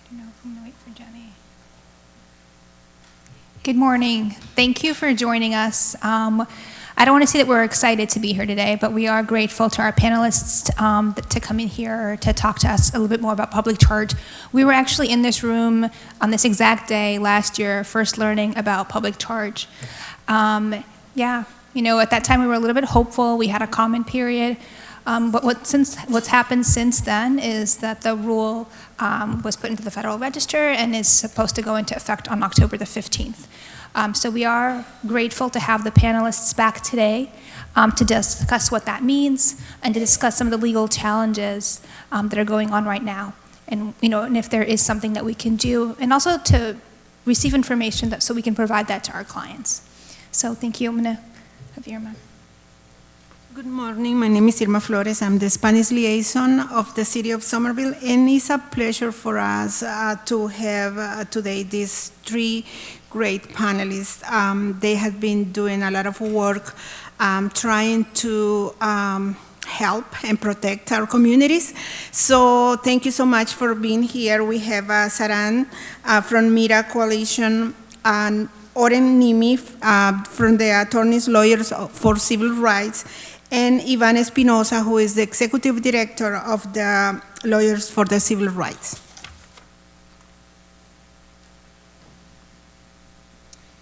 don't know if I'm gonna wait for Jenny. Good morning. Thank you for joining us. I don't want to say that we're excited to be here today, but we are grateful to our panelists to come in here to talk to us a little bit more about public charge. We were actually in this room on this exact day last year, first learning about public charge. Yeah, you know, at that time we were a little bit hopeful. We had a comment period. But what's happened since then is that the rule was put into the Federal Register and is supposed to go into effect on October the 15th. So we are grateful to have the panelists back today to discuss what that means and to discuss some of the legal challenges that are going on right now, and and if there is something that we can do, and also to receive information so we can provide that to our clients. So thank you. I'm going to have Irma. Good morning, my name is Irma Flores. I'm the Spanish liaison of the city of Somerville, and it's a pleasure for us to have today these three great panelists. They have been doing a lot of work trying to help and protect our communities. So thank you so much for being here. We have Saran from MIRA Coalition, and Oren Nimi from the Attorneys Lawyers for Civil Rights, and Ivan Espinosa, who is the Executive Director of the Lawyers for the Civil Rights.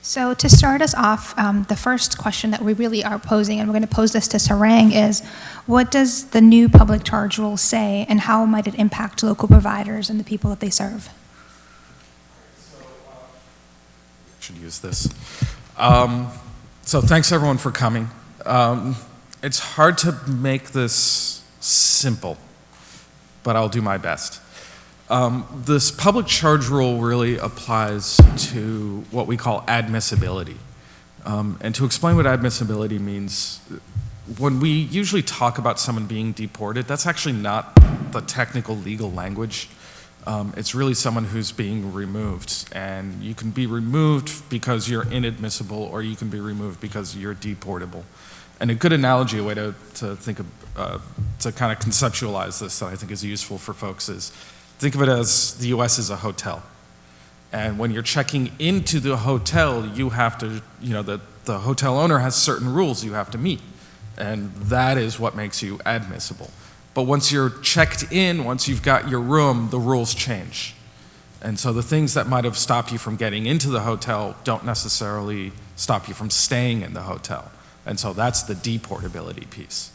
So to start us off, the first question that we really are posing, and we're going to pose this to Sarang, is what does the new public charge rule say, and how might it impact local providers and the people that they serve? Should use this. So thanks everyone for coming. It's hard to make this simple, but I'll do my best. This public charge rule really applies to what we call admissibility. And to explain what admissibility means, when we usually talk about someone being deported, that's actually not the technical legal language. It's really someone who's being removed, and you can be removed because you're inadmissible, or you can be removed because you're deportable. And a good analogy, a way to think of, to kind of conceptualize this that I think is useful for folks is, think of it as the US is a hotel. And when you're checking into the hotel, you have to, the hotel owner has certain rules you have to meet. And that is what makes you admissible. But once you're checked in, once you've got your room, the rules change. And so the things that might have stopped you from getting into the hotel don't necessarily stop you from staying in the hotel. And so that's the deportability piece.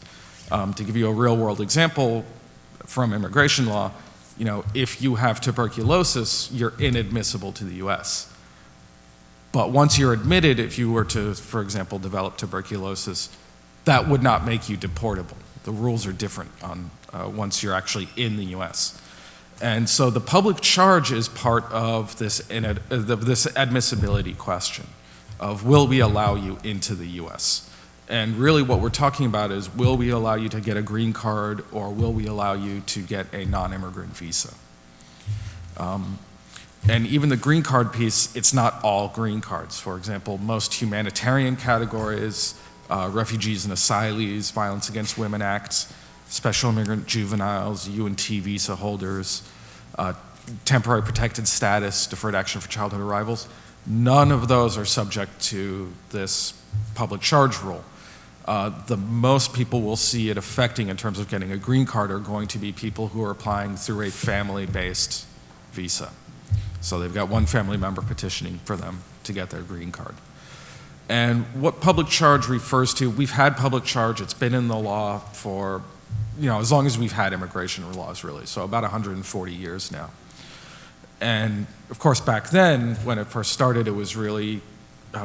To give you a real world example from immigration law, if you have tuberculosis, you're inadmissible to the US. But once you're admitted, if you were to, for example, develop tuberculosis, that would not make you deportable. The rules are different on once you're actually in the US. And so the public charge is part of this admissibility question of, will we allow you into the US? And really what we're talking about is, will we allow you to get a green card, or will we allow you to get a non-immigrant visa? And even the green card piece, it's not all green cards. For example, most humanitarian categories, refugees and asylees, Violence Against Women Acts, special immigrant juveniles, UNT visa holders, temporary protected status, deferred action for childhood arrivals, none of those are subject to this public charge rule. The most people will see it affecting in terms of getting a green card are going to be people who are applying through a family-based visa. So they've got one family member petitioning for them to get their green card. And what public charge refers to, we've had public charge, it's been in the law for, as long as we've had immigration laws, really, so about 140 years now. And of course, back then, when it first started, it was really,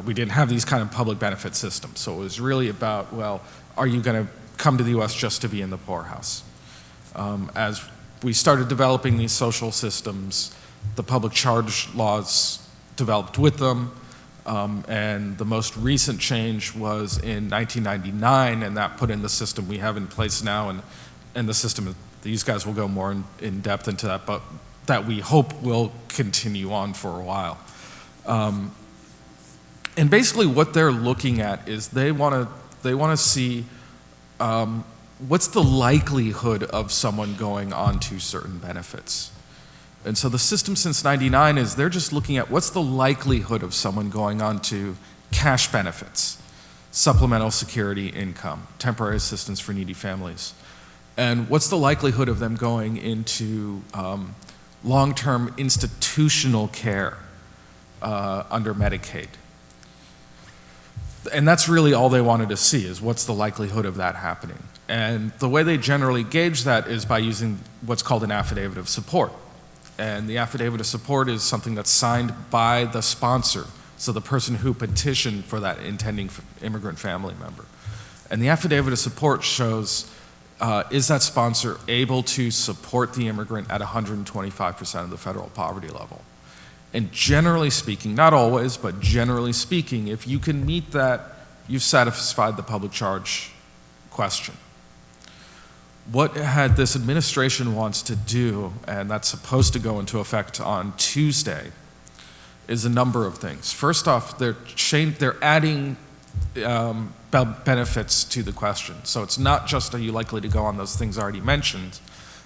we didn't have these kind of public benefit systems. So it was really about, well, are you going to come to the US just to be in the poorhouse? As we started developing these social systems, the public charge laws developed with them. And the most recent change was in 1999, and that put in the system we have in place now, and the system, these guys will go more in depth into that, but that we hope will continue on for a while. And basically what they're looking at is they want to see what's the likelihood of someone going on to certain benefits. And so the system since '99 is they're just looking at what's the likelihood of someone going on to cash benefits, supplemental security income, temporary assistance for needy families. And what's the likelihood of them going into long-term institutional care under Medicaid? And that's really all they wanted to see, is what's the likelihood of that happening. And the way they generally gauge that is by using what's called an affidavit of support. And the affidavit of support is something that's signed by the sponsor, so the person who petitioned for that intending immigrant family member. And the affidavit of support shows, is that sponsor able to support the immigrant at 125% of the federal poverty level? And generally speaking, not always, but generally speaking, if you can meet that, you've satisfied the public charge question. What this administration wants to do, and that's supposed to go into effect on Tuesday, is a number of things. First off, they're adding benefits to the question. So it's not just are you likely to go on those things already mentioned,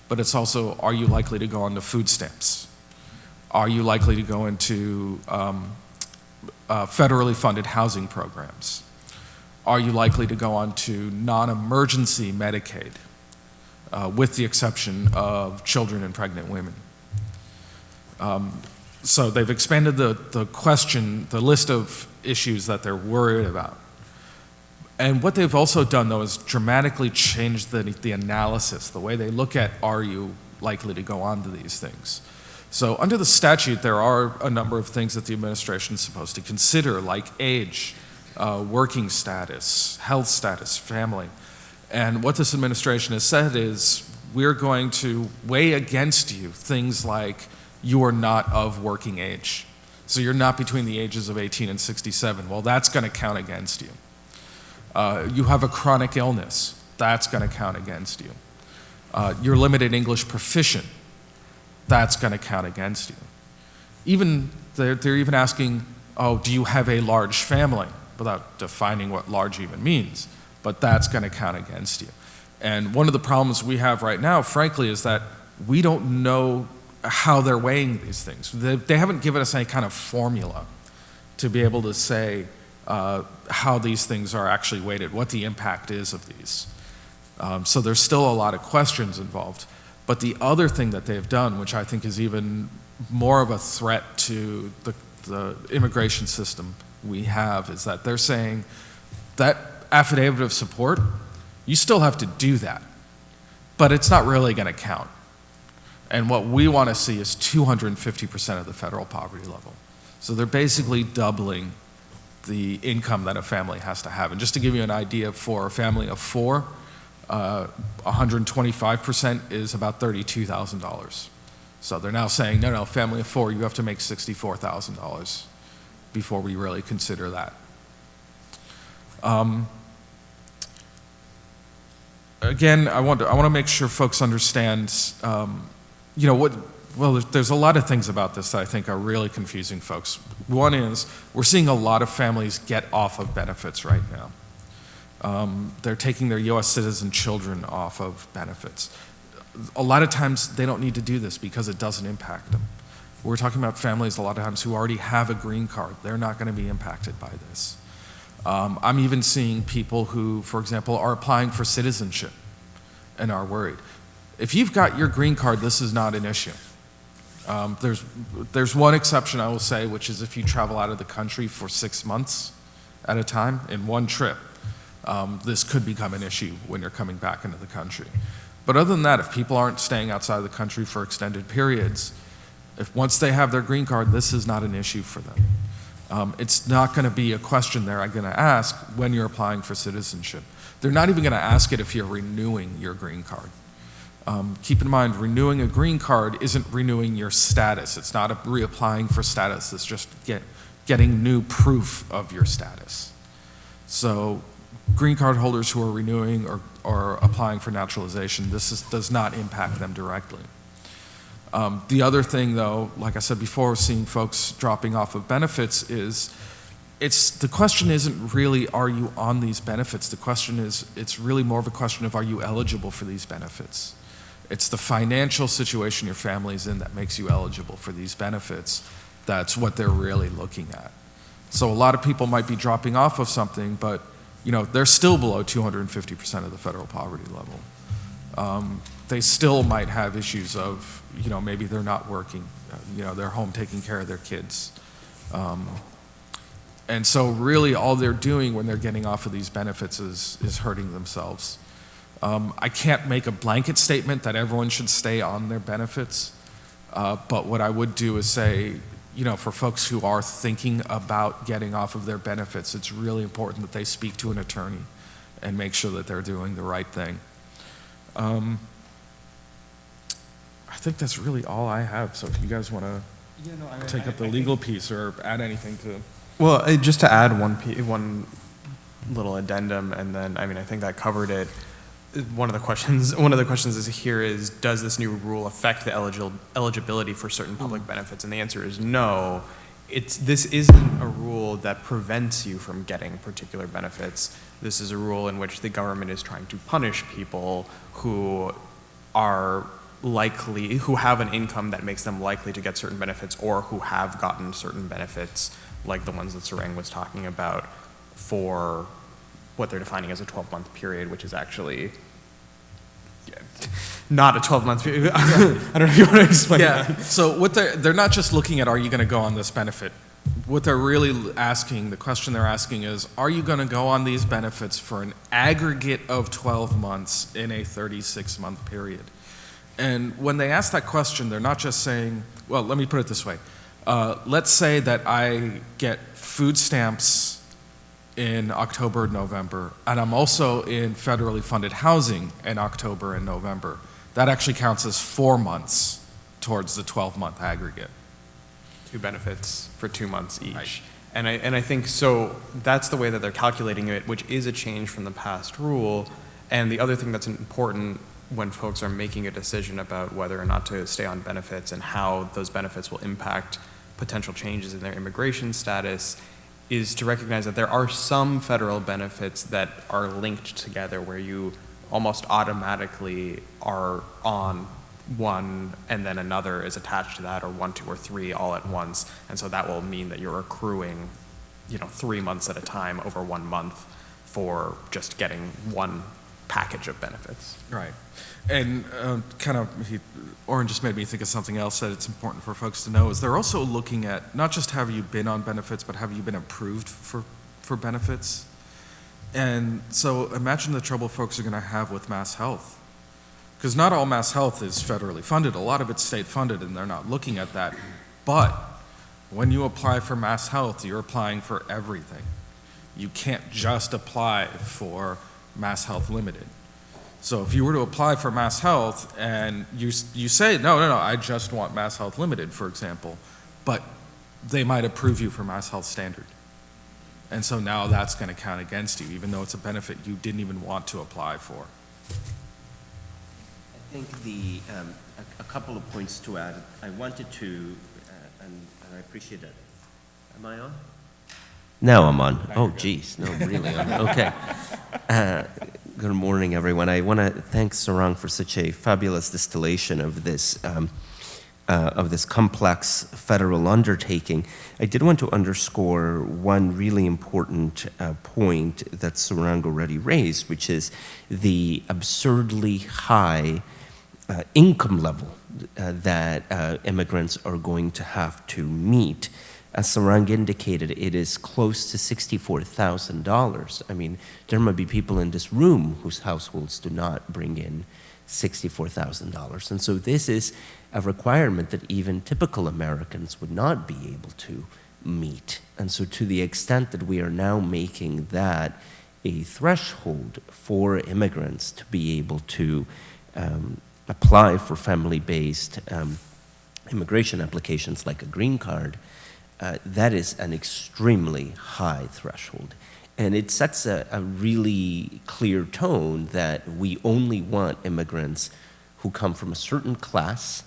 but it's also are you likely to go on to food stamps? Are you likely to go into federally funded housing programs? Are you likely to go on to non-emergency Medicaid, with the exception of children and pregnant women? So they've expanded the question, the list of issues that they're worried about. And what they've also done, though, is dramatically changed the analysis, the way they look at are you likely to go on to these things. So under the statute, there are a number of things that the administration is supposed to consider, like age, working status, health status, family. And what this administration has said is, we're going to weigh against you things like you are not of working age. So you're not between the ages of 18 and 67. Well, that's going to count against you. You have a chronic illness. That's going to count against you. You're limited English proficient. That's going to count against you. They're even asking, oh, do you have a large family? Without defining what large even means. But that's going to count against you. And one of the problems we have right now, frankly, is that we don't know how they're weighing these things. They haven't given us any kind of formula to be able to say how these things are actually weighted, what the impact is of these. So there's still a lot of questions involved. But the other thing that they've done, which I think is even more of a threat to the immigration system we have, is that they're saying that affidavit of support, you still have to do that, but it's not really going to count. And what we want to see is 250% of the federal poverty level. So they're basically doubling the income that a family has to have. And just to give you an idea, for a family of four, 125% is about $32,000. So they're now saying, no, family of four, you have to make $64,000 before we really consider that. Again, I want to make sure folks understand, there's a lot of things about this that I think are really confusing folks. One is, we're seeing a lot of families get off of benefits right now. They're taking their U.S. citizen children off of benefits. A lot of times they don't need to do this because it doesn't impact them. We're talking about families a lot of times who already have a green card. They're not going to be impacted by this. I'm even seeing people who, for example, are applying for citizenship and are worried. If you've got your green card, this is not an issue. There's one exception I will say, which is if you travel out of the country for 6 months at a time in one trip. This could become an issue when you're coming back into the country. But other than that, if people aren't staying outside of the country for extended periods, if once they have their green card, this is not an issue for them. It's not going to be a question they're going to ask when you're applying for citizenship. They're not even going to ask it if you're renewing your green card. Keep in mind, renewing a green card isn't renewing your status. It's not reapplying for status. It's just getting new proof of your status. So green card holders who are renewing or applying for naturalization, does not impact them directly. The other thing, though, like I said before, seeing folks dropping off of benefits is, the question isn't really, are you on these benefits? The question is, it's really more of a question of, are you eligible for these benefits? It's the financial situation your family's in that makes you eligible for these benefits. That's what they're really looking at. So a lot of people might be dropping off of something, but they're still below 250% of the federal poverty level. They still might have issues of, maybe they're not working, they're home taking care of their kids. And so really all they're doing when they're getting off of these benefits is hurting themselves. I can't make a blanket statement that everyone should stay on their benefits, but what I would do is say, for folks who are thinking about getting off of their benefits, it's really important that they speak to an attorney and make sure that they're doing the right thing. I think that's really all I have, so if you guys want to take up the legal piece or add anything to... Well, just to add one little addendum, and then, I think that covered it. One of the questions is, does this new rule affect the eligibility for certain public benefits? And the answer is no. This isn't a rule that prevents you from getting particular benefits. This is a rule in which the government is trying to punish people who have an income that makes them likely to get certain benefits, or who have gotten certain benefits, like the ones that Sarang was talking about, for what they're defining as a 12-month period, which is actually not a 12-month period. I don't know if you want to explain that. So what they're not just looking at, are you going to go on this benefit? What they're really asking, the question they're asking is, are you going to go on these benefits for an aggregate of 12 months in a 36-month period? And when they ask that question, they're not just saying, well, let me put it this way. Let's say that I get food stamps in October and November, and I'm also in federally funded housing in October and November. That actually counts as 4 months towards the 12-month aggregate. 2 benefits for 2 months each. Right. And I think so that's the way that they're calculating it, which is a change from the past rule. And the other thing that's important when folks are making a decision about whether or not to stay on benefits and how those benefits will impact potential changes in their immigration status is to recognize that there are some federal benefits that are linked together, where you almost automatically are on one and then another is attached to that, or 1, 2, or 3 all at once. And so that will mean that you're accruing 3 months at a time over 1 month for just getting one package of benefits. Right. And Oren just made me think of something else that it's important for folks to know, is they're also looking at not just have you been on benefits, but have you been approved for benefits? And so imagine the trouble folks are going to have with Mass Health. Because not all Mass Health is federally funded. A lot of it's state funded, and they're not looking at that. But when you apply for Mass Health, you're applying for everything. You can't just apply for Mass Health Limited. So if you were to apply for Mass Health and you say, no, I just want Mass Health Limited, for example, but they might approve you for Mass Health Standard. And so now that's going to count against you, even though it's a benefit you didn't even want to apply for. I think a couple of points to add. I wanted to, and I appreciate it. Am I on? Now I'm on. Oh, geez. No, really on. Okay. Good morning, everyone. I want to thank Sarang for such a fabulous distillation of this complex federal undertaking. I did want to underscore one really important point that Sarang already raised, which is the absurdly high income level that immigrants are going to have to meet. As Sarang indicated, it is close to $64,000. I mean, there might be people in this room whose households do not bring in $64,000. And so this is a requirement that even typical Americans would not be able to meet. And so to the extent that we are now making that a threshold for immigrants to be able to apply for family-based immigration applications like a green card, that is an extremely high threshold. And it sets a really clear tone that we only want immigrants who come from a certain class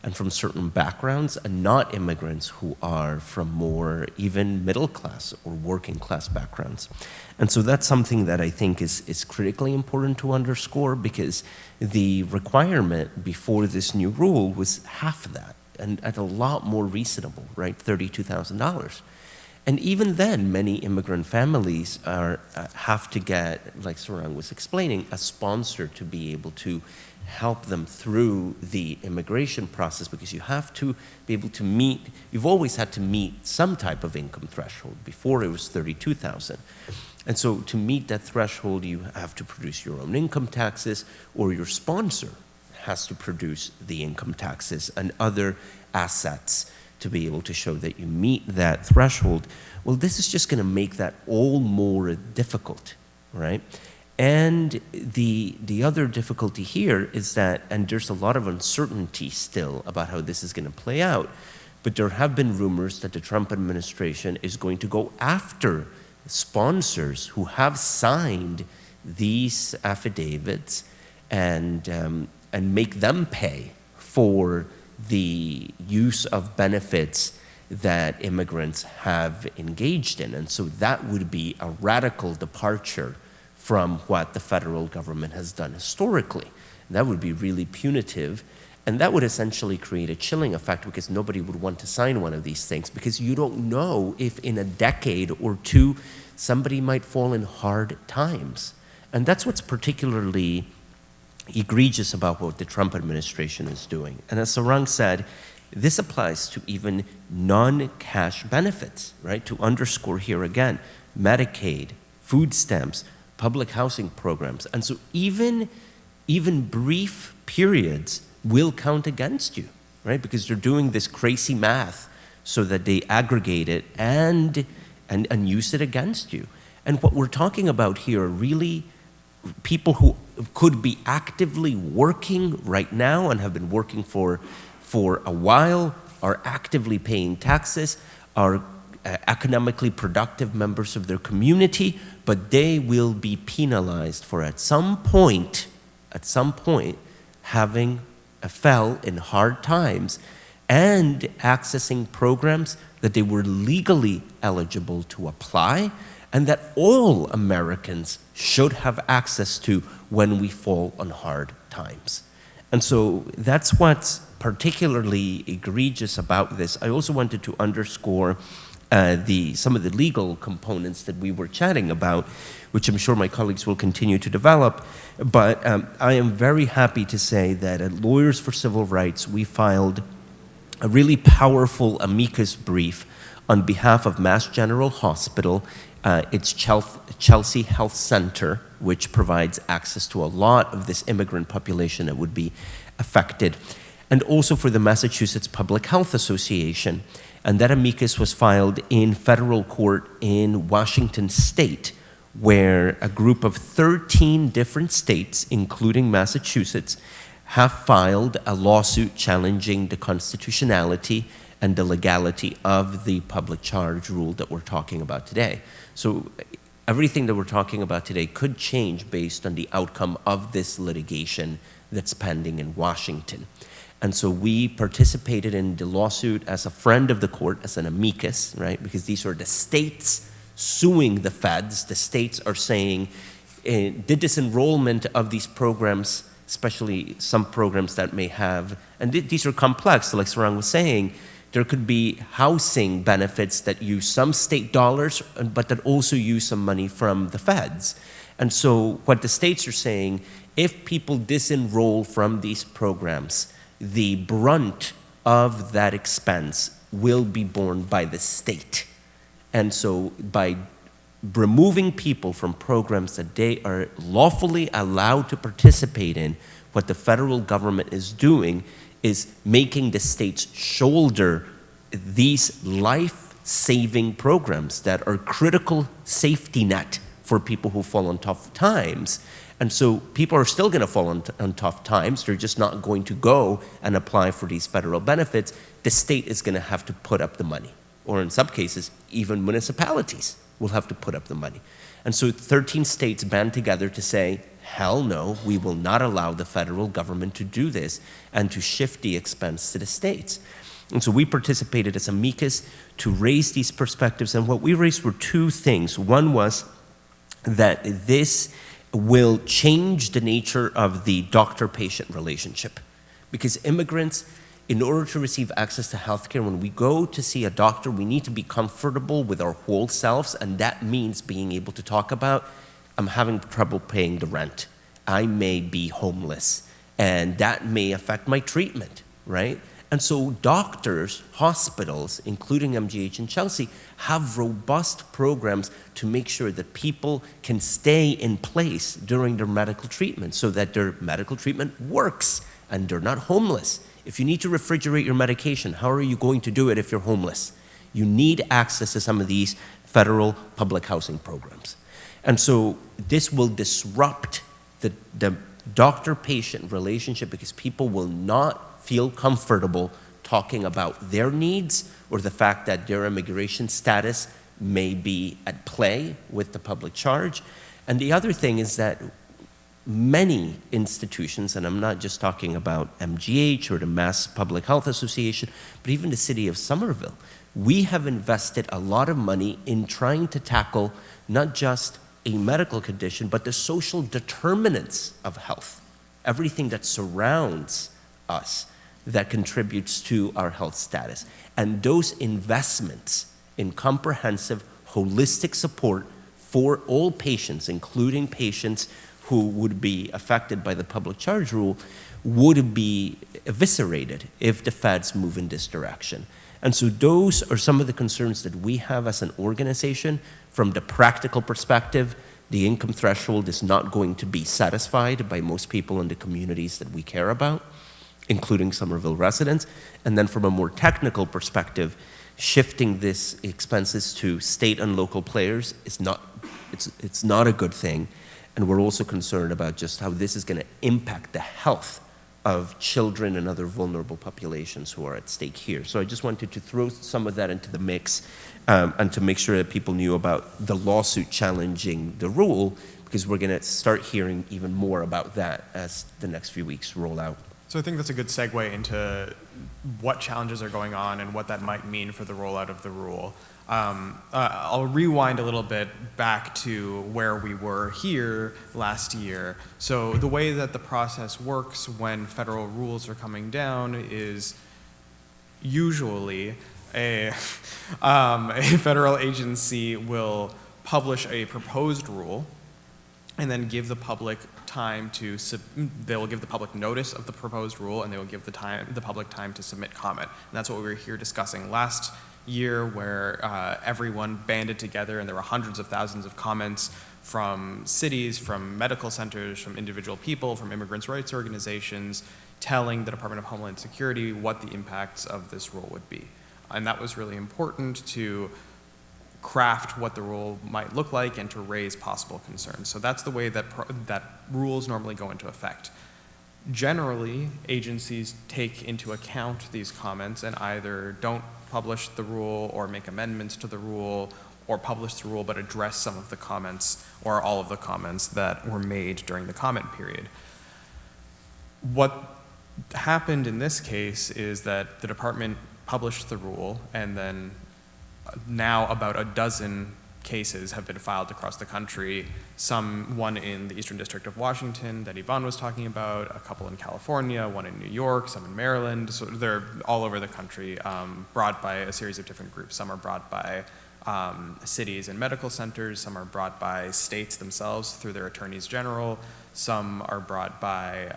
and from certain backgrounds, and not immigrants who are from more even middle class or working class backgrounds. And so that's something that I think is critically important to underscore, because the requirement before this new rule was half of that, and at a lot more reasonable, right? $32,000. And even then, many immigrant families have to get, like Sarang was explaining, a sponsor to be able to help them through the immigration process, because you have to be able to meet, you've always had to meet some type of income threshold. Before it was 32,000. And so to meet that threshold, you have to produce your own income taxes, or your sponsor has to produce the income taxes and other assets to be able to show that you meet that threshold. Well, this is just going to make that all more difficult, right? And the other difficulty here is that, and there's a lot of uncertainty still about how this is going to play out, but there have been rumors that the Trump administration is going to go after sponsors who have signed these affidavits and make them pay for the use of benefits that immigrants have engaged in. And so that would be a radical departure from what the federal government has done historically. That would be really punitive, and that would essentially create a chilling effect, because nobody would want to sign one of these things, because you don't know if in a decade or two somebody might fall in hard times. And that's what's particularly egregious about what the Trump administration is doing. And as Sarang said, this applies to even non-cash benefits, right? To underscore here again, Medicaid, food stamps, public housing programs. And so even brief periods will count against you, right? Because they're doing this crazy math so that they aggregate it and use it against you. And what we're talking about here are really people who could be actively working right now and have been working for a while, are actively paying taxes, are economically productive members of their community, but they will be penalized for at some point, having fell in hard times and accessing programs that they were legally eligible to apply, and that all Americans should have access to when we fall on hard times. And so that's what's particularly egregious about this. I also wanted to underscore some of the legal components that we were chatting about, which I'm sure my colleagues will continue to develop. But I am very happy to say that at Lawyers for Civil Rights, we filed a really powerful amicus brief on behalf of Mass General Hospital, its Chelsea Health Center, which provides access to a lot of this immigrant population that would be affected, and also for the Massachusetts Public Health Association. And that amicus was filed in federal court in Washington State, where a group of 13 different states, including Massachusetts, have filed a lawsuit challenging the constitutionality and the legality of the public charge rule that we're talking about today. So everything that we're talking about today could change based on the outcome of this litigation that's pending in Washington. And so we participated in the lawsuit as a friend of the court, as an amicus, right? Because these are the states suing the feds. The states are saying the disenrollment of these programs, especially some programs that may have, and these are complex, so like Sarang was saying, there could be housing benefits that use some state dollars, but that also use some money from the feds. And so what the states are saying, if people disenroll from these programs, the brunt of that expense will be borne by the state. And so by removing people from programs that they are lawfully allowed to participate in, what the federal government is doing is making the states shoulder these life-saving programs that are critical safety net for people who fall on tough times. And so people are still going to fall on tough times. They're just not going to go and apply for these federal benefits. The state is going to have to put up the money. Or in some cases, even municipalities will have to put up the money. And so 13 states band together to say, hell no, we will not allow the federal government to do this and to shift the expense to the states. And so we participated as amicus to raise these perspectives, and what we raised were two things. One was that this will change the nature of the doctor-patient relationship, because immigrants, in order to receive access to healthcare, when we go to see a doctor, we need to be comfortable with our whole selves, and that means being able to talk about, I'm having trouble paying the rent, I may be homeless, and that may affect my treatment, right? And so doctors, hospitals, including MGH and Chelsea, have robust programs to make sure that people can stay in place during their medical treatment so that their medical treatment works and they're not homeless. If you need to refrigerate your medication, how are you going to do it if you're homeless? You need access to some of these federal public housing programs. And so this will disrupt the doctor-patient relationship, because people will not feel comfortable talking about their needs or the fact that their immigration status may be at play with the public charge. And the other thing is that many institutions, and I'm not just talking about MGH or the Mass Public Health Association, but even the city of Somerville, we have invested a lot of money in trying to tackle not just a medical condition, but the social determinants of health, everything that surrounds us that contributes to our health status. And those investments in comprehensive, holistic support for all patients, including patients who would be affected by the public charge rule, would be eviscerated if the feds move in this direction. And so those are some of the concerns that we have as an organization. From the practical perspective, the income threshold is not going to be satisfied by most people in the communities that we care about, including Somerville residents. And then from a more technical perspective, shifting this expenses to state and local players is not, it's not a good thing. And we're also concerned about just how this is going to impact the health of children and other vulnerable populations who are at stake here. So I just wanted to throw some of that into the mix and to make sure that people knew about the lawsuit challenging the rule, because we're going to start hearing even more about that as the next few weeks roll out. So I think that's a good segue into what challenges are going on and what that might mean for the rollout of the rule. I'll rewind a little bit back to where we were here last year. So the way that the process works when federal rules are coming down is usually a federal agency will publish a proposed rule and then give the public time to, they will give the public notice of the proposed rule, and they will give the public time to submit comment. And that's what we were here discussing last year, where everyone banded together and there were hundreds of thousands of comments from cities, from medical centers, from individual people, from immigrants' rights organizations, telling the Department of Homeland Security what the impacts of this rule would be. And that was really important to craft what the rule might look like and to raise possible concerns. So that's the way that that rules normally go into effect. Generally, agencies take into account these comments and either don't publish the rule or make amendments to the rule or publish the rule but address some of the comments or all of the comments that were made during the comment period. What happened in this case is that the department published the rule, and then now about a dozen cases have been filed across the country, one in the Eastern District of Washington that Yvonne was talking about, a couple in California, one in New York, some in Maryland. So they're all over the country, brought by a series of different groups. Some are brought by cities and medical centers, some are brought by states themselves through their attorneys general, some are brought by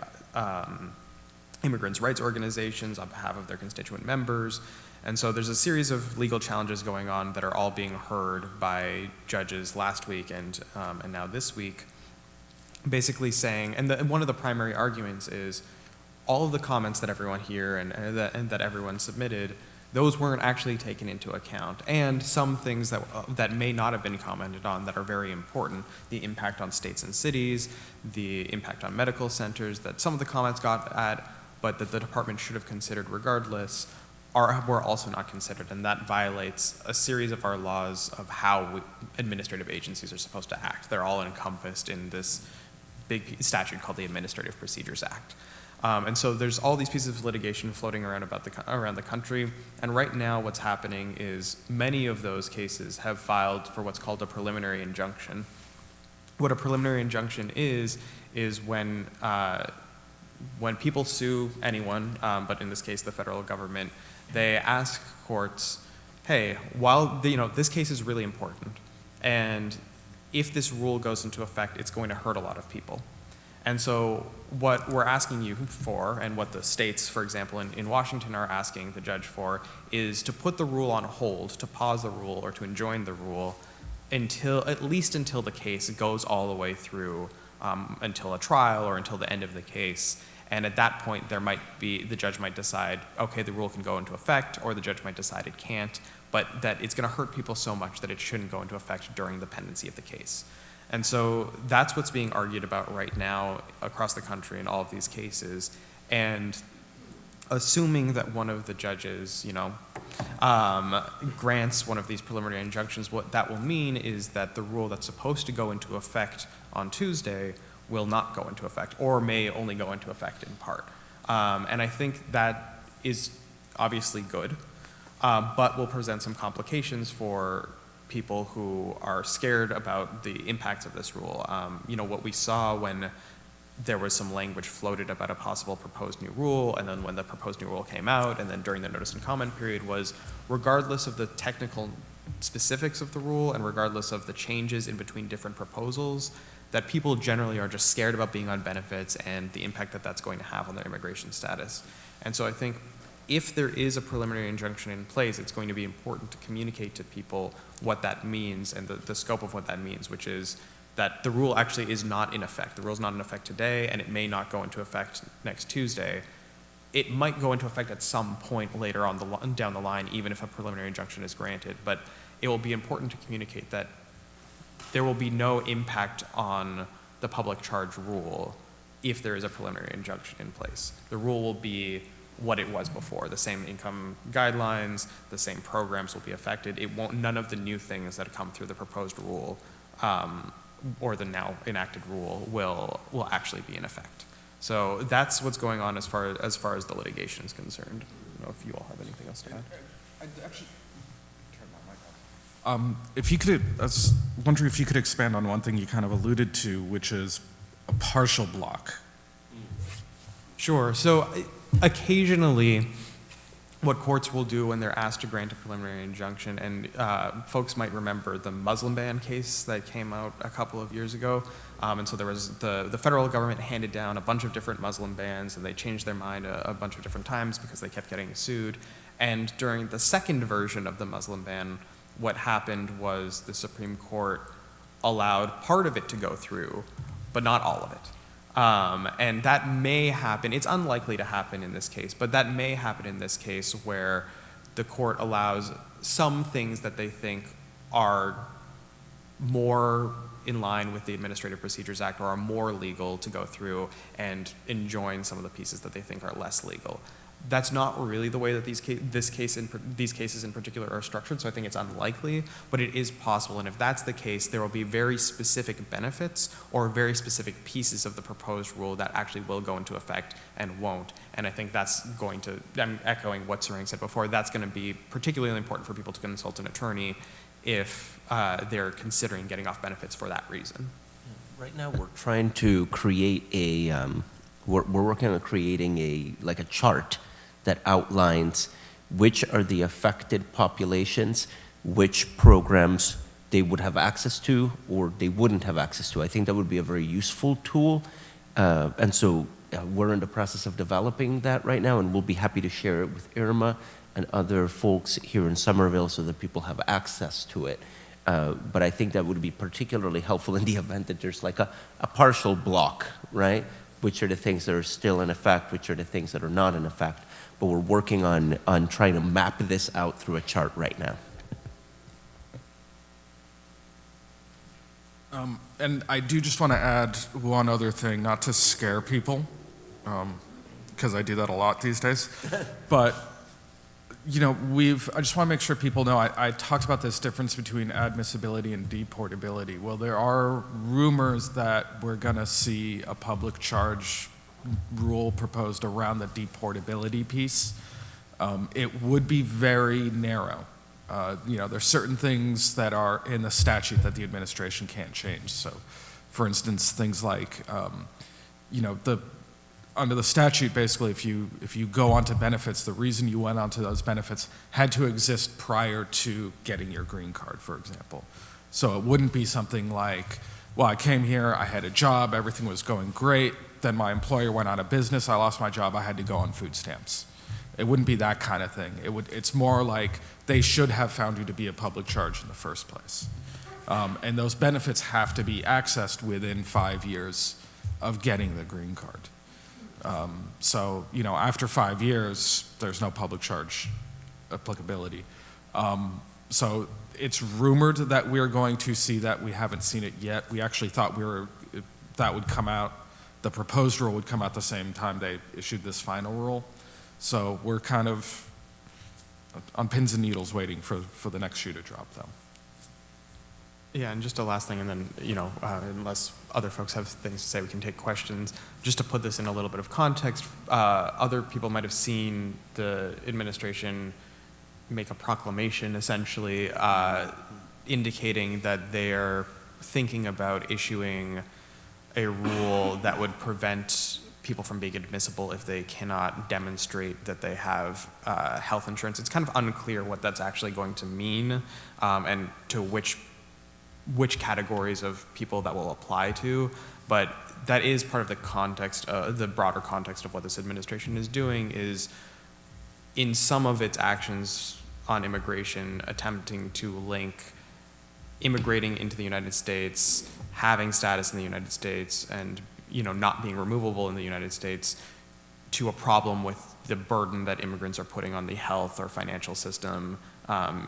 immigrants' rights organizations on behalf of their constituent members. And so there's a series of legal challenges going on that are all being heard by judges last week and now this week, basically saying, and one of the primary arguments is all of the comments that everyone here and that everyone submitted, those weren't actually taken into account. And some things that may not have been commented on that are very important, the impact on states and cities, the impact on medical centers that some of the comments got at, but that the department should have considered regardless, were also not considered, and that violates a series of our laws of how administrative agencies are supposed to act. They're all encompassed in this big statute called the Administrative Procedures Act. And so there's all these pieces of litigation floating around around the country, and right now what's happening is many of those cases have filed for what's called a preliminary injunction. What a preliminary injunction is when people sue anyone, but in this case the federal government, they ask courts, hey, while this case is really important, and if this rule goes into effect, it's going to hurt a lot of people. And so what we're asking you for, and what the states, for example, in Washington are asking the judge for, is to put the rule on hold, to pause the rule, or to enjoin the rule at least until the case goes all the way through, until a trial or until the end of the case. And at that point, the judge might decide, okay, the rule can go into effect, or the judge might decide it can't, but that it's going to hurt people so much that it shouldn't go into effect during the pendency of the case. And so that's what's being argued about right now across the country in all of these cases. And assuming that one of the judges, grants one of these preliminary injunctions, what that will mean is that the rule that's supposed to go into effect on Tuesday will not go into effect, or may only go into effect in part. And I think that is obviously good, but will present some complications for people who are scared about the impacts of this rule. What we saw when there was some language floated about a possible proposed new rule, and then when the proposed new rule came out, and then during the notice and comment period, was regardless of the technical specifics of the rule, and regardless of the changes in between different proposals, that people generally are just scared about being on benefits and the impact that that's going to have on their immigration status. And so I think if there is a preliminary injunction in place, it's going to be important to communicate to people what that means and the scope of what that means, which is that the rule actually is not in effect. The rule is not in effect today, and it may not go into effect next Tuesday. It might go into effect at some point later on down the line, even if a preliminary injunction is granted, but it will be important to communicate that there will be no impact on the public charge rule if there is a preliminary injunction in place. The rule will be what it was before. The same income guidelines, the same programs will be affected. None of the new things that come through the proposed rule or the now enacted rule will actually be in effect. So that's what's going on as far as the litigation is concerned. I don't know if you all have anything else to add. I'd actually turn my mic off. I was wondering if you could expand on one thing you kind of alluded to, which is a partial block. Sure. So occasionally, what courts will do when they're asked to grant a preliminary injunction, and folks might remember the Muslim ban case that came out a couple of years ago. And so there was the federal government handed down a bunch of different Muslim bans, and they changed their mind a bunch of different times because they kept getting sued. And during the second version of the Muslim ban, what happened was the Supreme Court allowed part of it to go through, but not all of it. And that may happen, it's unlikely to happen in this case, but that may happen in this case where the court allows some things that they think are more in line with the Administrative Procedures Act or are more legal to go through and enjoin some of the pieces that they think are less legal. That's not really the way that these cases in particular are structured, so I think it's unlikely, but it is possible. And if that's the case, there will be very specific benefits or very specific pieces of the proposed rule that actually will go into effect and won't. And I think that's going to, I'm echoing what Sarang said before, that's going to be particularly important for people to consult an attorney if they're considering getting off benefits for that reason. Right now, we're trying to create we're working on creating a chart that outlines which are the affected populations, which programs they would have access to or they wouldn't have access to. I think that would be a very useful tool. And so we're in the process of developing that right now, and we'll be happy to share it with Irma and other folks here in Somerville so that people have access to it. But I think that would be particularly helpful in the event that there's like a partial block, right? Which are the things that are still in effect, which are the things that are not in effect. But we're working on trying to map this out through a chart right now. And I do just want to add one other thing, not to scare people, because I do that a lot these days. But I just want to make sure people know, I talked about this difference between admissibility and deportability. Well, there are rumors that we're going to see a public charge rule proposed around the deportability piece. It would be very narrow. There's certain things that are in the statute that the administration can't change. So, for instance, things like, under the statute, basically, if you go onto benefits, the reason you went onto those benefits had to exist prior to getting your green card, for example. So it wouldn't be something like, well, I came here, I had a job, everything was going great, then my employer went out of business, I lost my job, I had to go on food stamps. It wouldn't be that kind of thing. It's more like they should have found you to be a public charge in the first place. And those benefits have to be accessed within 5 years of getting the green card. After 5 years, there's no public charge applicability. So it's rumored that we're going to see that. We haven't seen it yet. We actually thought that would come out, the proposed rule would come out the same time they issued this final rule. So we're kind of on pins and needles waiting for the next shoe to drop, though. Yeah, and just a last thing, and then, unless other folks have things to say, we can take questions. Just to put this in a little bit of context, other people might have seen the administration make a proclamation, essentially, indicating that they're thinking about issuing a rule that would prevent people from being admissible if they cannot demonstrate that they have health insurance. It's kind of unclear what that's actually going to mean, and to which categories of people that will apply to, but that is part of the context, the broader context of what this administration is doing, is in some of its actions on immigration, attempting to link immigrating into the United States, having status in the United States, and not being removable in the United States, to a problem with the burden that immigrants are putting on the health or financial system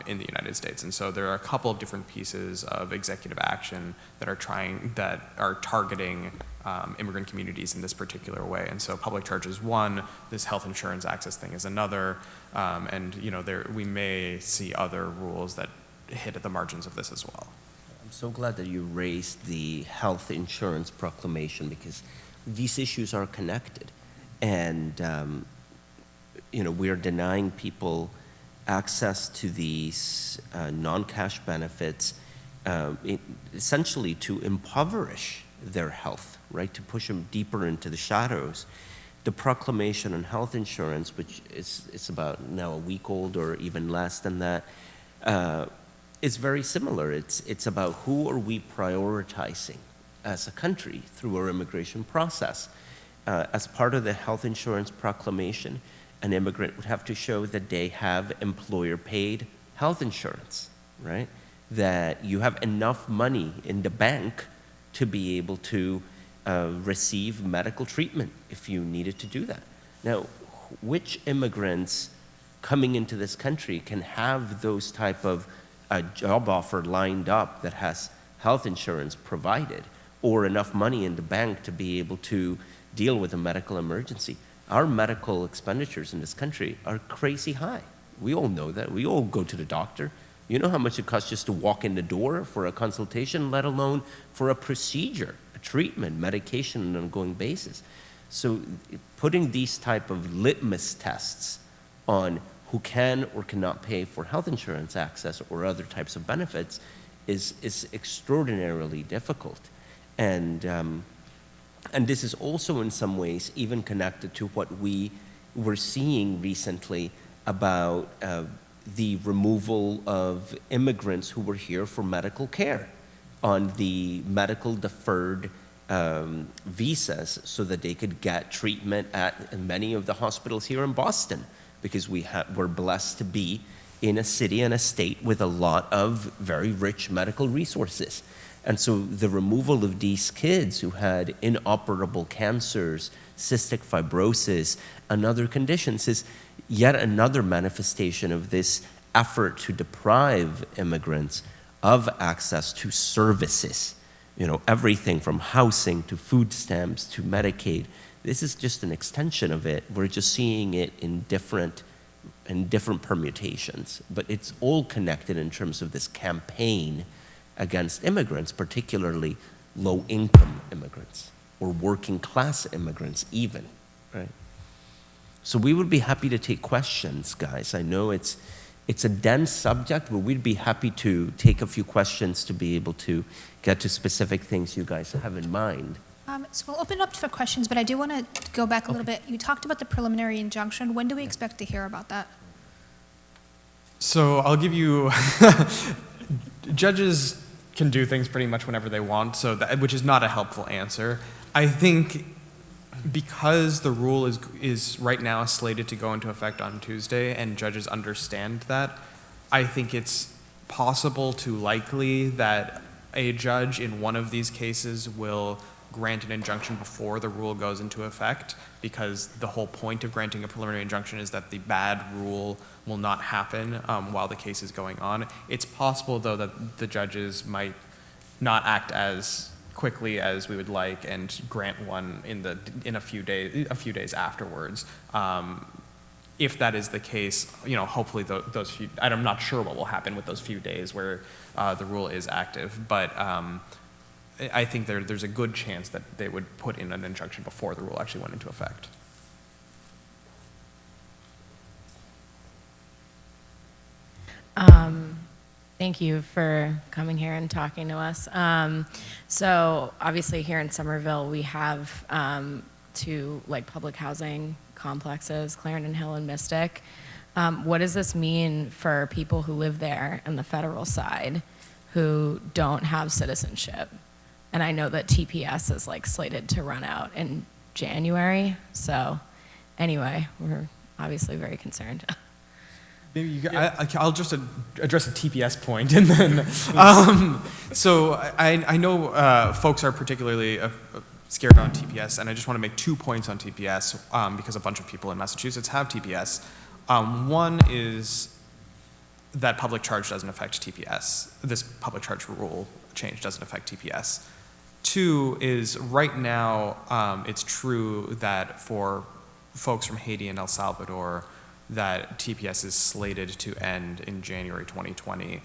in the United States. And so there are a couple of different pieces of executive action that are targeting immigrant communities in this particular way. And so public charge is one, this health insurance access thing is another, and we may see other rules that hit at the margins of this as well. I'm so glad that you raised the health insurance proclamation, because these issues are connected. And we are denying people access to these non-cash benefits, essentially to impoverish their health, right? To push them deeper into the shadows. The proclamation on health insurance, which is about now a week old or even less than that, is very similar. It's about who are we prioritizing as a country through our immigration process. As part of the health insurance proclamation, an immigrant would have to show that they have employer-paid health insurance, right? That you have enough money in the bank to be able to receive medical treatment if you needed to do that. Now, which immigrants coming into this country can have those type of job offer lined up that has health insurance provided, or enough money in the bank to be able to deal with a medical emergency? Our medical expenditures in this country are crazy high. We all know that. We all go to the doctor. You know how much it costs just to walk in the door for a consultation, let alone for a procedure, a treatment, medication on an ongoing basis. So putting these type of litmus tests on who can or cannot pay for health insurance access or other types of benefits is extraordinarily difficult. And this is also in some ways even connected to what we were seeing recently about the removal of immigrants who were here for medical care on the medical deferred visas so that they could get treatment at many of the hospitals here in Boston, because we're blessed to be in a city and a state with a lot of very rich medical resources. And so the removal of these kids who had inoperable cancers, cystic fibrosis, and other conditions is yet another manifestation of this effort to deprive immigrants of access to services. You know, everything from housing to food stamps to Medicaid. This is just an extension of it. We're just seeing it in different and different permutations, but it's all connected in terms of this campaign against immigrants, particularly low-income immigrants or working-class immigrants even, right? So we would be happy to take questions, guys. I know it's a dense subject, but we'd be happy to take a few questions to be able to get to specific things you guys have in mind. So we'll open up for questions, but I do want to go back a little bit. You talked about the preliminary injunction. When do we expect to hear about that? So I'll give you, judges can do things pretty much whenever they want, so which is not a helpful answer. I think because the rule is right now slated to go into effect on Tuesday and judges understand that, I think it's possible to likely that a judge in one of these cases will grant an injunction before the rule goes into effect, because the whole point of granting a preliminary injunction is that the bad rule will not happen while the case is going on. It's possible, though, that the judges might not act as quickly as we would like and grant one in a few days afterwards. If that is the case, hopefully those few, I'm not sure what will happen with those few days where the rule is active, but I think there's a good chance that they would put in an injunction before the rule actually went into effect. Thank you for coming here and talking to us. So obviously here in Somerville, we have two public housing complexes, Clarendon Hill and Mystic. What does this mean for people who live there on the federal side who don't have citizenship? And I know that TPS is slated to run out in January. So anyway, we're obviously very concerned. Maybe I'll just address a TPS point, and then so I know folks are particularly scared on TPS, and I just want to make 2 points on TPS because a bunch of people in Massachusetts have TPS. One is that public charge doesn't affect TPS. This public charge rule change doesn't affect TPS. 2 is right now it's true that for folks from Haiti and El Salvador that TPS is slated to end in January 2020.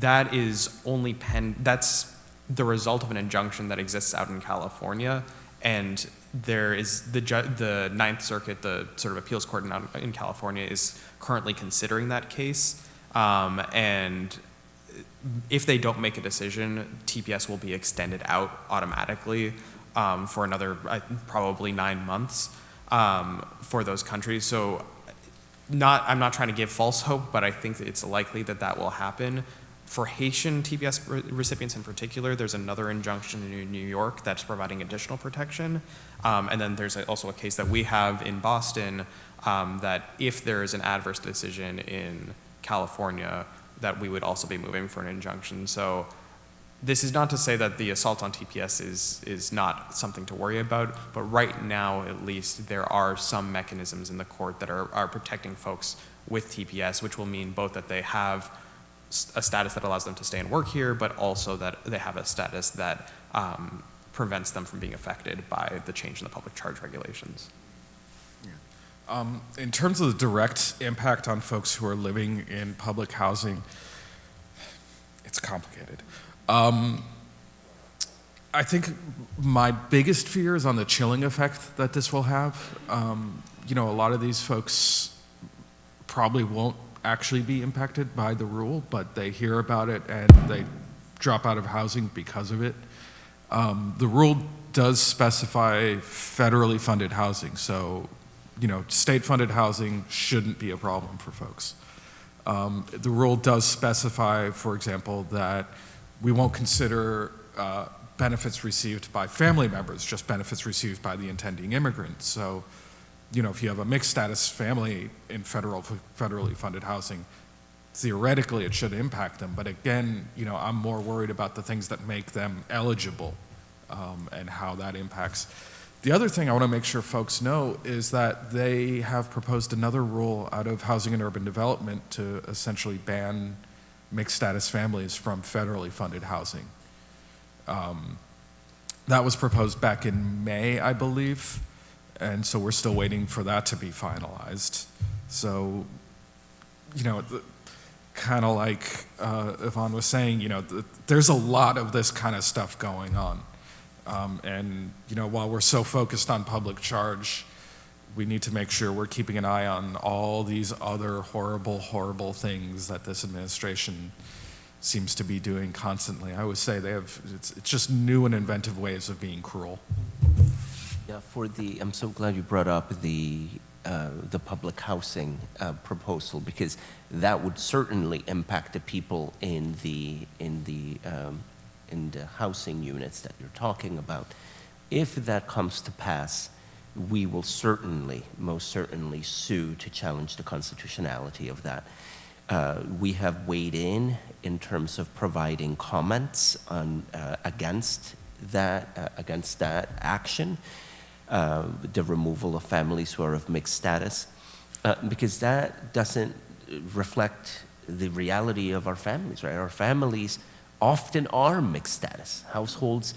That is only that's the result of an injunction that exists out in California, and there is the Ninth Circuit, the sort of appeals court in California, is currently considering that case, and if they don't make a decision, TPS will be extended out automatically for another probably 9 months for those countries. So I'm not trying to give false hope, but I think that it's likely that will happen. For Haitian TPS recipients in particular, there's another injunction in New York that's providing additional protection. And then there's also a case that we have in Boston that if there is an adverse decision in California, that we would also be moving for an injunction. So this is not to say that the assault on TPS is not something to worry about, but right now, at least, there are some mechanisms in the court that are protecting folks with TPS, which will mean both that they have a status that allows them to stay and work here, but also that they have a status that prevents them from being affected by the change in the public charge regulations. In terms of the direct impact on folks who are living in public housing, it's complicated. I think my biggest fear is on the chilling effect that this will have. A lot of these folks probably won't actually be impacted by the rule, but they hear about it and they drop out of housing because of it. The rule does specify federally funded housing, so state-funded housing shouldn't be a problem for folks. The rule does specify, for example, that we won't consider benefits received by family members, just benefits received by the intending immigrant. So, if you have a mixed status family in federally funded housing, theoretically it should impact them. But again, I'm more worried about the things that make them eligible and how that impacts. The other thing I want to make sure folks know is that they have proposed another rule out of Housing and Urban Development to essentially ban mixed status families from federally funded housing. That was proposed back in May, I believe, and so we're still waiting for that to be finalized. So, you know, kind of like Yvonne was saying, you know, there's a lot of this kind of stuff going on. And, you know, while we're so focused on public charge, we need to make sure we're keeping an eye on all these other horrible, horrible things that this administration seems to be doing constantly. I always say it's just new and inventive ways of being cruel. Yeah, I'm so glad you brought up the public housing proposal, because that would certainly impact the people in the housing units that you're talking about. If that comes to pass, we will most certainly sue to challenge the constitutionality of that. We have weighed in terms of providing comments on against that action, the removal of families who are of mixed status, because that doesn't reflect the reality of our families, right? Our families often are mixed status households.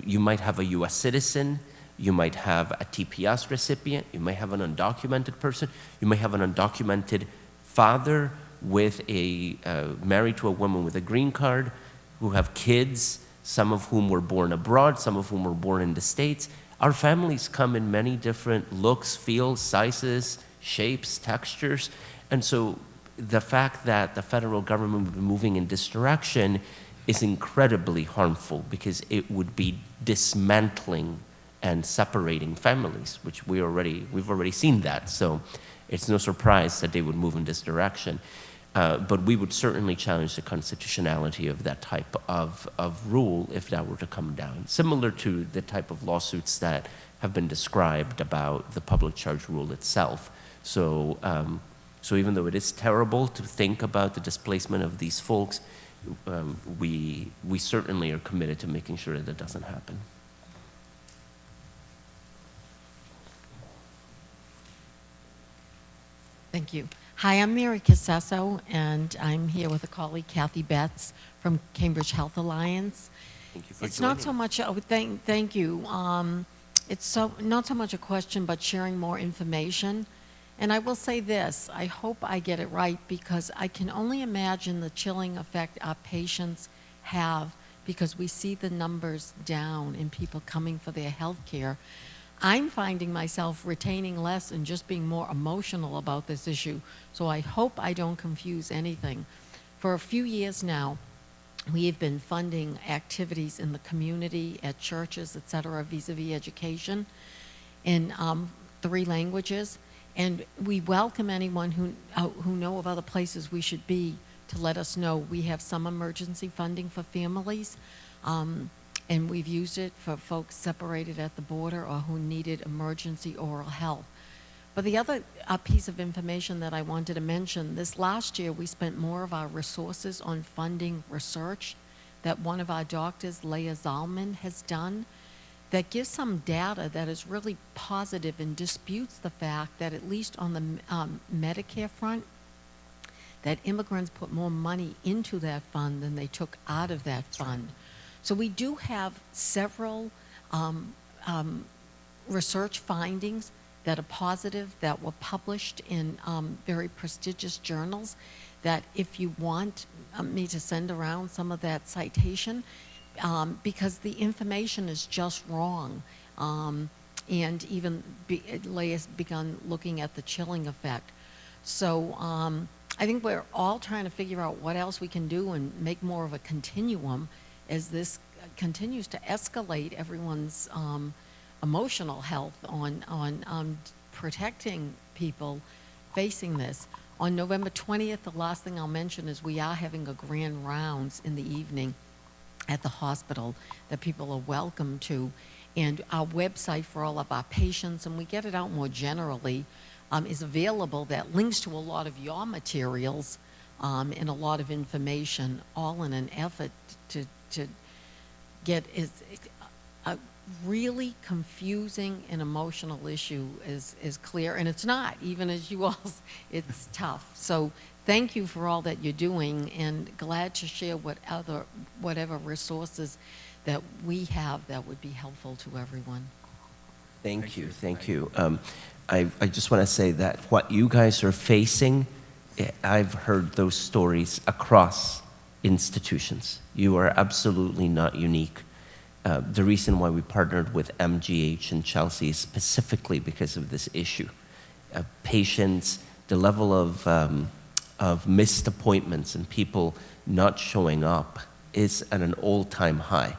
You might have a U.S. citizen, you might have a TPS recipient, you might have an undocumented person, you may have an undocumented father with married to a woman with a green card, who have kids, some of whom were born abroad, some of whom were born in the States. Our families come in many different looks, feels, sizes, shapes, textures. And so the fact that the federal government would be moving in this direction is incredibly harmful, because it would be dismantling and separating families, which we've already seen that. So it's no surprise that they would move in this direction. But we would certainly challenge the constitutionality of that type of rule if that were to come down, similar to the type of lawsuits that have been described about the public charge rule itself. So, so even though it is terrible to think about the displacement of these folks, we certainly are committed to making sure that doesn't happen. Thank you. Hi, I'm Mary Casesso, and I'm here with a colleague, Kathy Betts, from Cambridge Health Alliance. Thank you for It's joining. not so much, thank you. It's not so much a question, but sharing more information. And I will say this, I hope I get it right, because I can only imagine the chilling effect our patients have, because we see the numbers down in people coming for their health care. I'm finding myself retaining less and just being more emotional about this issue. So I hope I don't confuse anything. For a few years now, we have been funding activities in the community, at churches, et cetera, vis-a-vis education in 3 languages. And we welcome anyone who know of other places we should be to let us know. We have some emergency funding for families. And we've used it for folks separated at the border or who needed emergency oral health. But the other piece of information that I wanted to mention, this last year we spent more of our resources on funding research that one of our doctors, Leah Zalman, has done, that gives some data that is really positive and disputes the fact that, at least on the Medicare front, that immigrants put more money into that fund than they took out of that fund. So we do have several research findings that are positive, that were published in very prestigious journals, that if you want me to send around some of that citation, because the information is just wrong. And even Leah's begun looking at the chilling effect. So I think we're all trying to figure out what else we can do and make more of a continuum as this continues to escalate everyone's emotional health on protecting people facing this. On November 20th, the last thing I'll mention is we are having a grand rounds in the evening at the hospital that people are welcome to. And our website for all of our patients, and we get it out more generally, is available, that links to a lot of your materials and a lot of information, all in an effort to get a really confusing and emotional issue is clear. And it's not, even as you all, it's tough. So thank you for all that you're doing, and glad to share whatever resources that we have that would be helpful to everyone. Thank you. I just want to say that what you guys are facing, I've heard those stories across institutions. You are absolutely not unique. The reason why we partnered with MGH and Chelsea is specifically because of this issue. Patients, the level of missed appointments and people not showing up is at an all-time high.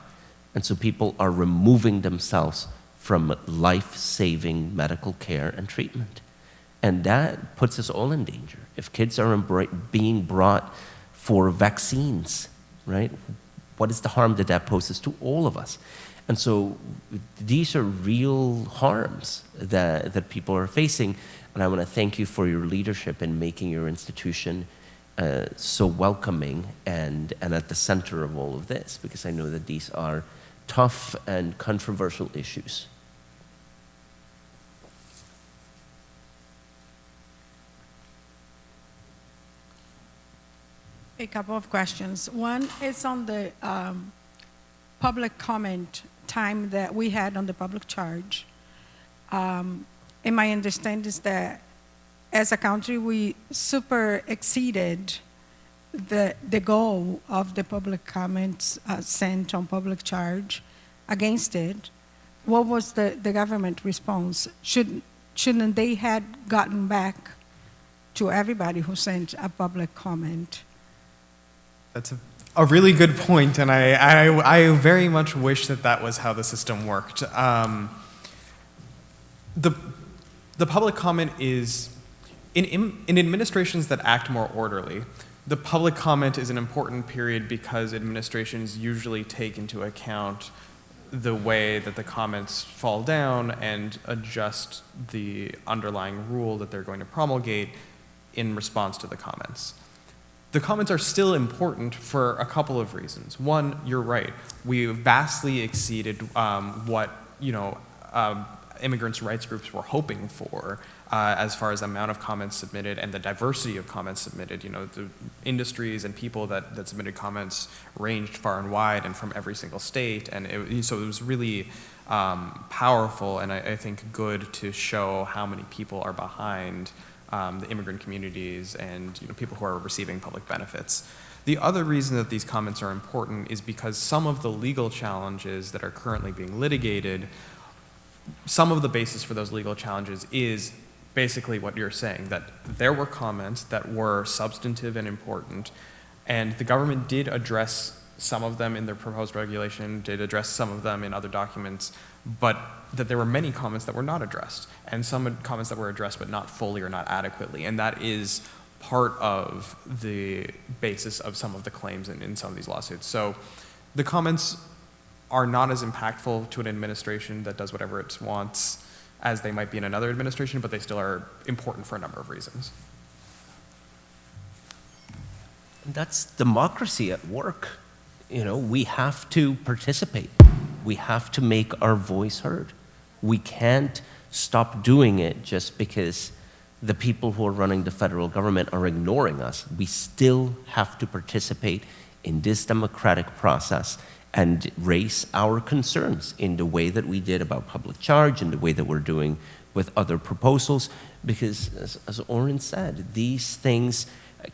And so people are removing themselves from life-saving medical care and treatment. And that puts us all in danger. If kids are being brought for vaccines, right? What is the harm that that poses to all of us? And so these are real harms that people are facing. And I want to thank you for your leadership in making your institution so welcoming and at the center of all of this, because I know that these are tough and controversial issues. A couple of questions. One is on the public comment time that we had on the public charge. And my understanding is that as a country, we super exceeded the goal of the public comments sent on public charge against it. What was the government response? Shouldn't they had gotten back to everybody who sent a public comment? That's a really good point, and I very much wish that was how the system worked. The public comment is, in administrations that act more orderly, the public comment is an important period because administrations usually take into account the way that the comments fall down and adjust the underlying rule that they're going to promulgate in response to the comments. The comments are still important for a couple of reasons. One, you're right. We vastly exceeded what immigrants' rights groups were hoping for as far as the amount of comments submitted and the diversity of comments submitted. The industries and people that submitted comments ranged far and wide and from every single state. And so it was really powerful and I think good to show how many people are behind the immigrant communities and people who are receiving public benefits. The other reason that these comments are important is because some of the legal challenges that are currently being litigated, some of the basis for those legal challenges is basically what you're saying, that there were comments that were substantive and important, and the government did address some of them in their proposed regulation, did address some of them in other documents, but that there were many comments that were not addressed, and some comments that were addressed but not fully or not adequately, and that is part of the basis of some of the claims in some of these lawsuits. So the comments are not as impactful to an administration that does whatever it wants as they might be in another administration, but they still are important for a number of reasons. That's democracy at work. We have to participate. We have to make our voice heard. We can't stop doing it just because the people who are running the federal government are ignoring us. We still have to participate in this democratic process and raise our concerns in the way that we did about public charge, in the way that we're doing with other proposals, because as Oren said, these things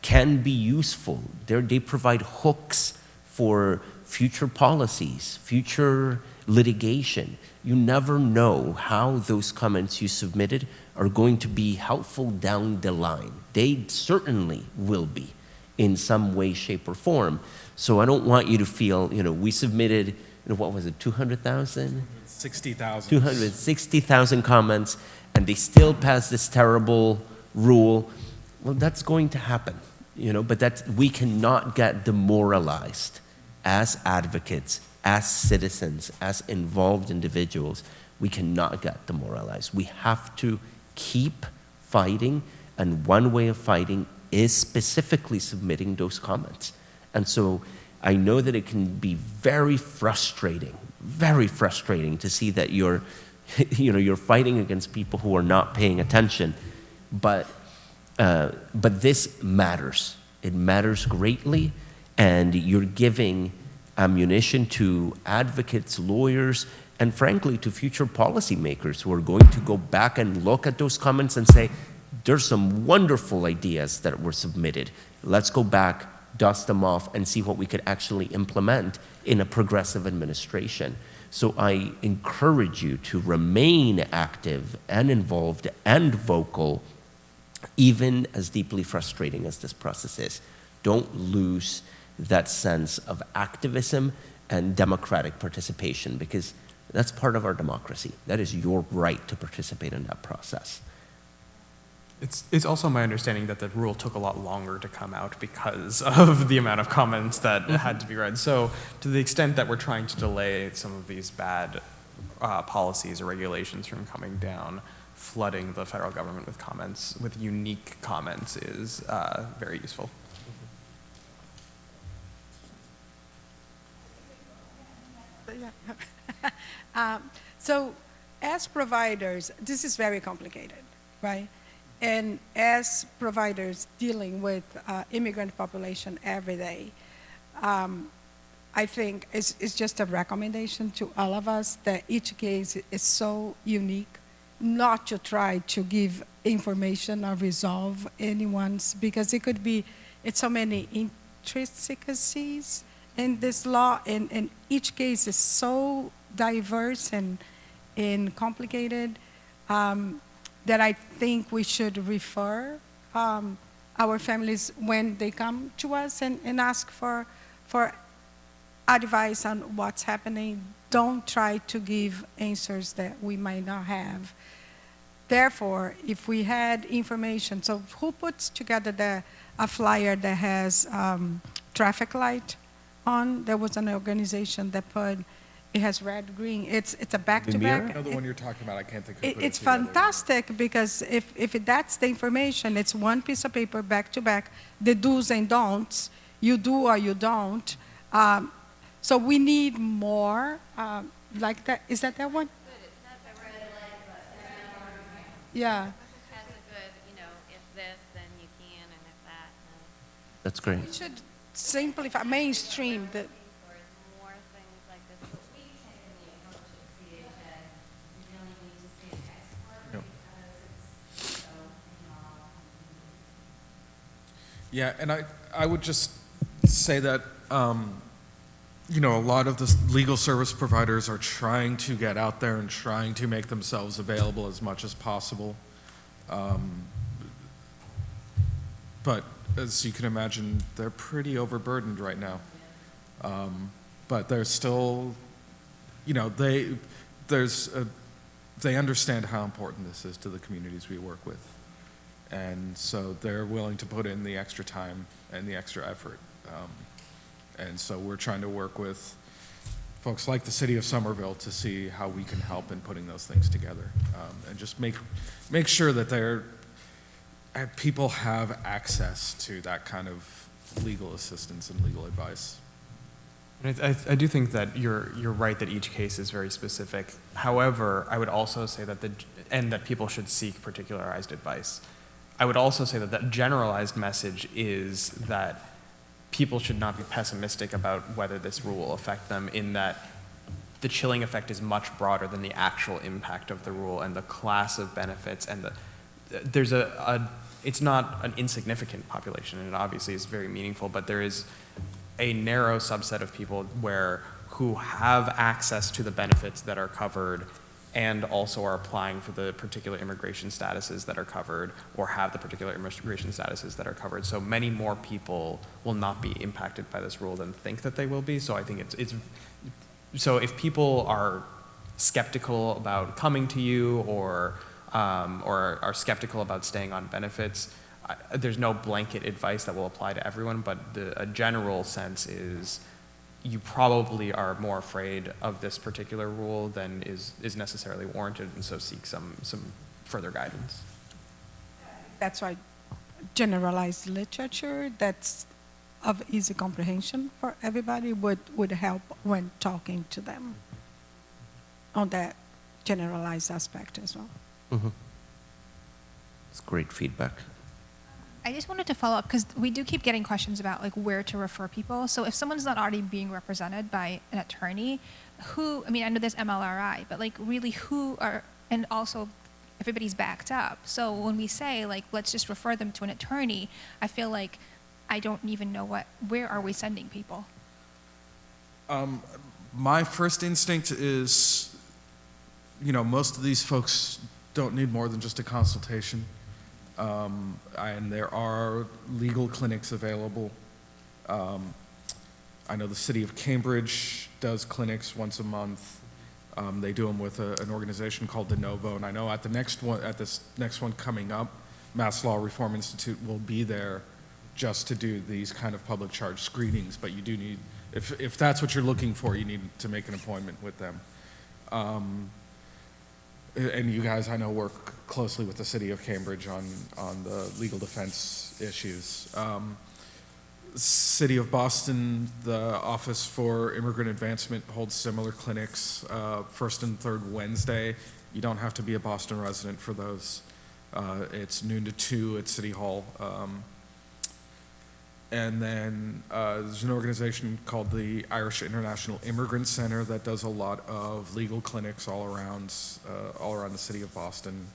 can be useful. They provide hooks for future policies, future litigation. You never know how those comments you submitted are going to be helpful down the line. They certainly will be in some way, shape, or form. So I don't want you to feel, we submitted, what was it, 200,000? 60,000. 260,000 comments, and they still passed this terrible rule. Well, that's going to happen, but we cannot get demoralized as advocates, as citizens, as involved individuals. We cannot get demoralized. We have to keep fighting, and one way of fighting is specifically submitting those comments. And so I know that it can be very frustrating to see that you're fighting against people who are not paying attention, but this matters. It matters greatly, and you're giving ammunition to advocates, lawyers, and frankly to future policymakers who are going to go back and look at those comments and say, there's some wonderful ideas that were submitted. Let's go back, dust them off, and see what we could actually implement in a progressive administration. So I encourage you to remain active and involved and vocal, even as deeply frustrating as this process is. Don't lose that sense of activism and democratic participation, because that's part of our democracy. That is your right to participate in that process. It's also my understanding that the rule took a lot longer to come out because of the amount of comments that had to be read. So to the extent that we're trying to delay some of these bad policies or regulations from coming down, flooding the federal government with comments, with unique comments, is very useful. So as providers, this is very complicated, right? And as providers dealing with immigrant population every day, I think it's just a recommendation to all of us that each case is so unique, not to try to give information or resolve anyone's, because it could be, it's so many intricacies in this law, and each case is so diverse and complicated that I think we should refer our families when they come to us and ask for advice on what's happening. Don't try to give answers that we might not have. Therefore, if we had information, so who puts together a flyer that has traffic light on? There was an organization that put, it has red, green. It's a back-to-back. I know the one you're talking about. I can't think of it. It's fantastic, because if that's the information, it's one piece of paper back-to-back, the do's and don'ts, you do or you don't. So we need more like that. Is that one? It's not the red light, but Yeah. has a good, if this, then you can, and if that, no. That's great. We should simplify, mainstream the. Or more things like this. But we take the approach at CHA, we really need to see an expert because it's so involved. Yeah, and I would just say that, a lot of the legal service providers are trying to get out there and trying to make themselves available as much as possible. But as you can imagine, they're pretty overburdened right now. But there's still, they understand how important this is to the communities we work with. And so they're willing to put in the extra time and the extra effort. And so we're trying to work with folks like the city of Somerville to see how we can help in putting those things together. And just make sure that people have access to that kind of legal assistance and legal advice. I do think that you're right that each case is very specific. However, I would also say that that people should seek particularized advice. I would also say that generalized message is that people should not be pessimistic about whether this rule will affect them, in that the chilling effect is much broader than the actual impact of the rule and the class of benefits, and it's not an insignificant population, and it obviously is very meaningful, but there is a narrow subset of people who have access to the benefits that are covered and also are applying for the particular immigration statuses that are covered, or have the particular immigration statuses that are covered. So many more people will not be impacted by this rule than think that they will be. So I think so if people are skeptical about coming to you, or are skeptical about staying on benefits, there's no blanket advice that will apply to everyone, but a general sense is you probably are more afraid of this particular rule than is necessarily warranted, and so seek some further guidance. That's why generalized literature that's of easy comprehension for everybody would help when talking to them on that generalized aspect as well. Mm-hmm. It's great feedback. I just wanted to follow up because we do keep getting questions about like where to refer people. So if someone's not already being represented by an attorney, who, I mean, I know there's MLRI, but like really who are, and also everybody's backed up. So when we say like, let's just refer them to an attorney, I feel like I don't even know where are we sending people? My first instinct is, most of these folks don't need more than just a consultation. And there are legal clinics available. I know the city of Cambridge does clinics once a month. They do them with an organization called De Novo, and I know at this next one coming up, Mass Law Reform Institute will be there just to do these kind of public charge screenings, but you do need, if that's what you're looking for, you need to make an appointment with them. And you guys, I know, work closely with the city of Cambridge on the legal defense issues. City of Boston, the Office for Immigrant Advancement holds similar clinics, first and third Wednesday. You don't have to be a Boston resident for those. It's noon to 2 at City Hall. And then there's an organization called the Irish International Immigrant Center that does a lot of legal clinics all around the city of Boston.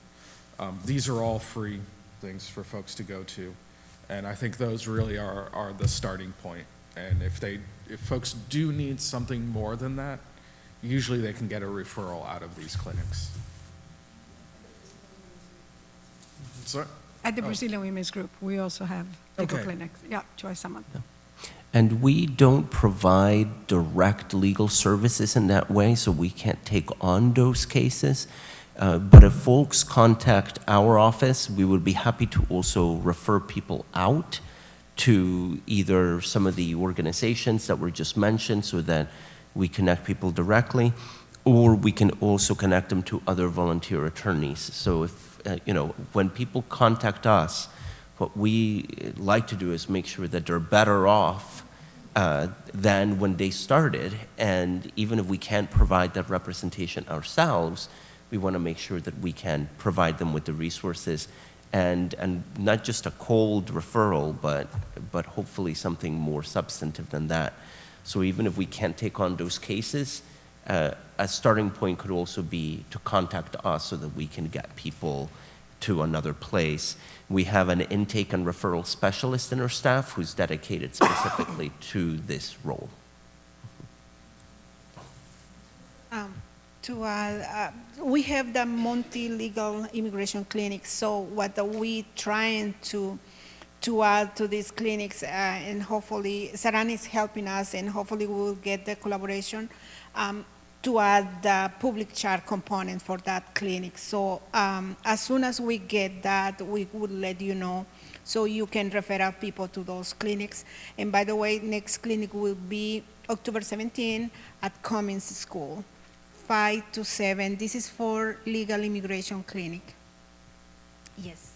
These are all free things for folks to go to, and I think those really are the starting point. And if folks do need something more than that, usually they can get a referral out of these clinics. Sorry? At the Brazilian Women's Group, we also have legal Okay. clinics. Yeah, twice a month. And we don't provide direct legal services in that way, so we can't take on those cases. But if folks contact our office, we would be happy to also refer people out to either some of the organizations that were just mentioned so that we connect people directly, or we can also connect them to other volunteer attorneys. So if, when people contact us, what we like to do is make sure that they're better off than when they started. And even if we can't provide that representation ourselves, we want to make sure that we can provide them with the resources and not just a cold referral, but hopefully something more substantive than that. So even if we can't take on those cases, a starting point could also be to contact us so that we can get people to another place. We have an intake and referral specialist in our staff who's dedicated specifically to this role. We have the multi-legal immigration clinics, so what we trying to add to these clinics, and hopefully Saran is helping us, and hopefully we'll get the collaboration to add the public charge component for that clinic. So as soon as we get that, we will let you know, so you can refer out people to those clinics. And by the way, next clinic will be October 17 at Cummings School, 5 to 7. This is for legal immigration clinic. Yes.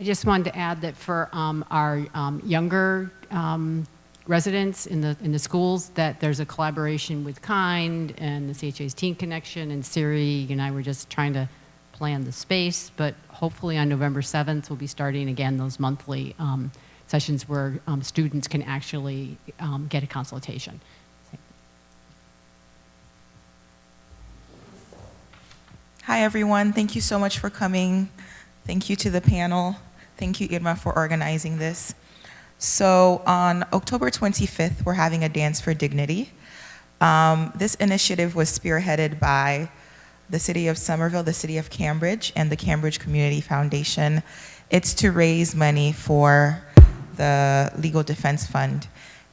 I just wanted to add that for our younger residents in the schools, that there's a collaboration with KIND and the CHA's Teen Connection, and Siri and I were just trying to plan the space, but hopefully on November 7th we'll be starting again those monthly sessions where students can actually get a consultation. Hi everyone, thank you so much for coming. Thank you to the panel. Thank you, Irma, for organizing this. So on October 25th, we're having a Dance for Dignity. This initiative was spearheaded by the City of Somerville, the City of Cambridge, and the Cambridge Community Foundation. It's to raise money for the Legal Defense Fund.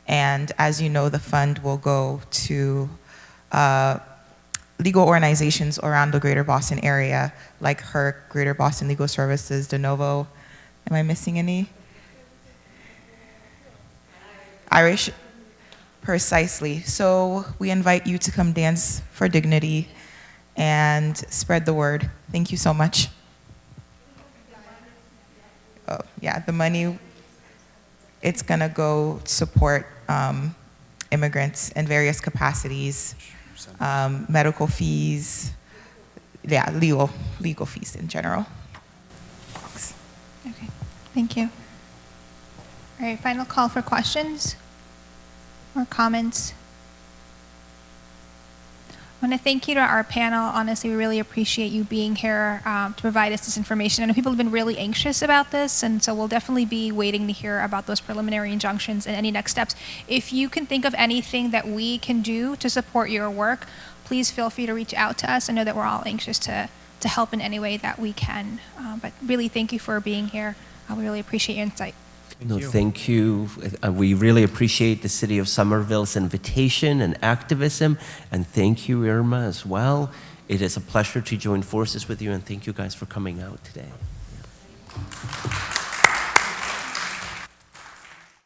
And as you know, the fund will go to legal organizations around the greater Boston area, like HERC, Greater Boston Legal Services, De Novo. Am I missing any? Irish, precisely. So we invite you to come dance for dignity and spread the word. Thank you so much. Oh, yeah, the money, it's gonna go support immigrants in various capacities, medical fees, yeah, legal fees in general. Thanks. Okay, thank you. All right, final call for questions or comments. I want to thank you to our panel. Honestly, we really appreciate you being here to provide us this information. I know people have been really anxious about this, and so we'll definitely be waiting to hear about those preliminary injunctions and any next steps. If you can think of anything that we can do to support your work, please feel free to reach out to us. I know that we're all anxious to help in any way that we can. But really, thank you for being here. We really appreciate your insight. Thank you. We really appreciate the City of Somerville's invitation and activism, and thank you, Irma, as well. It is a pleasure to join forces with you, and thank you guys for coming out today. Yeah.